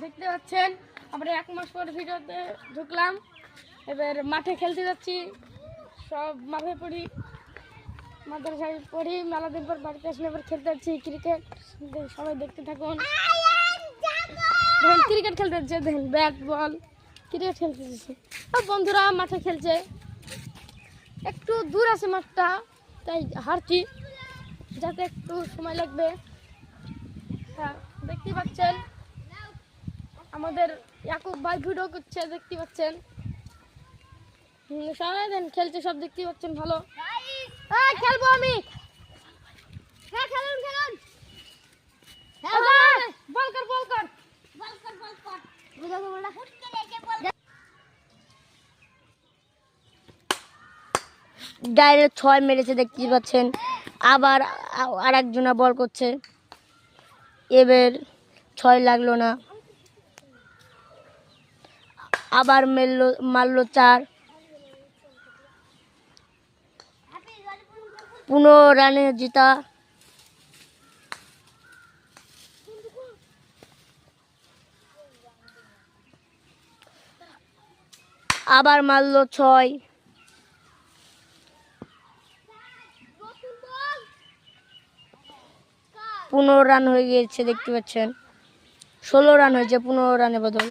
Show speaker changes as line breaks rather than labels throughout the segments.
দেখতে পাচ্ছেন আমরা 1 মাস পর ভিডিওতে ঢুকলাম। এবার মাঠে খেলতে যাচ্ছি। সব মাঠে পড়ি, মাদ্রাসায় পড়ি, মেলা দিন পর বাড়িতে আসলে এবার খেলতে যাচ্ছি ক্রিকেট। সবাই দেখতে থাকুন। দেখেন ক্রিকেট খেলতে যাচ্ছে, দেখেন ব্যাট বল ক্রিকেট খেলতে যাচ্ছে। বন্ধুরা মাঠে খেলছে, একটু দূর আছে মাঠটা, তাই হাঁটছি যাতে একটু সময় লাগবে। হ্যাঁ দেখতে পাচ্ছেন আমাদের ইয়াকুব ভাই ভিডিও করছে, দেখতে পাচ্ছেন। সবাই দেন খেলছে, সব দেখতে পাচ্ছেন। ভালো খেলবো আমি। হ্যাঁ খেলুন খেলুন, বল কর বল কর বল কর বল কর বুঝাবো বলা ফুটকে লেগে বল।
ডাইরেক্ট 6 মেরেছে দেখতে পাচ্ছেন। আবার আরেকজনা বল করছে, এবার 6 লাগলো না। আবার মারলো 4। 15 রানে জিতা। আবার মারলো 6। 15 রান হয়ে গিয়েছে দেখতে পাচ্ছেন। 16 রান হয়েছে 15 রানে বদল।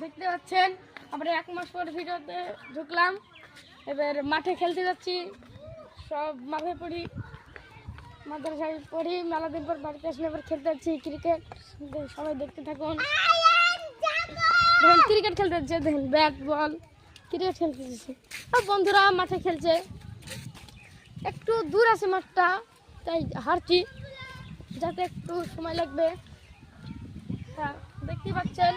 দেখতে পাচ্ছেন আমরা 1 মাস পর ভিডিওতে ঢুকলাম। এবার মাঠে খেলতে যাচ্ছি। সব মাঠে পড়ি, মাদ্রাসায় পড়ি, মেলা দিন পর বাড়িতে আসলে এবার খেলতে যাচ্ছি ক্রিকেট। সবাই দেখতে থাকুন। দেখেন ক্রিকেট খেলতে যাচ্ছে, দেখেন ব্যাট বল ক্রিকেট খেলতে যাচ্ছে। বন্ধুরা মাঠে খেলছে, একটু দূর আছে মাঠটা, তাই হাঁটছি যাতে একটু সময় লাগবে। হ্যাঁ দেখতে পাচ্ছেন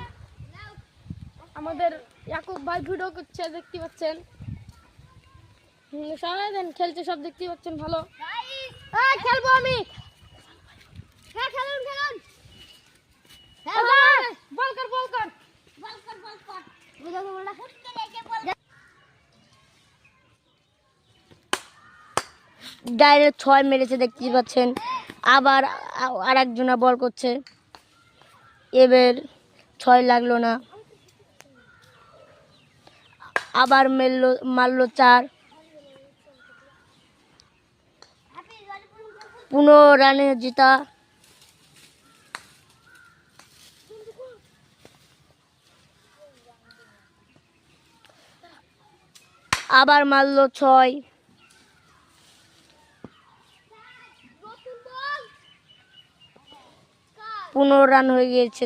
আমাদের ইয়াকুব ভাই ভিডিও করছে, দেখতে পাচ্ছেন। সবাই দেন খেলছে, সব দেখতে পাচ্ছেন। ভালো খেলবো আমি। হ্যাঁ খেলুন খেলুন, বল কর বল কর বল কর বল কর বুঝাবো বলা ফুটকে লেগে বল।
ডাইরেক্ট 6 মেরেছে দেখতে পাচ্ছেন। আবার আরেকজনা বল করছে, এবার 6 লাগলো না। আবার মারলো 4। 15 রানে জিতা। আবার মারলো 6। 15 রান হয়ে গিয়েছে।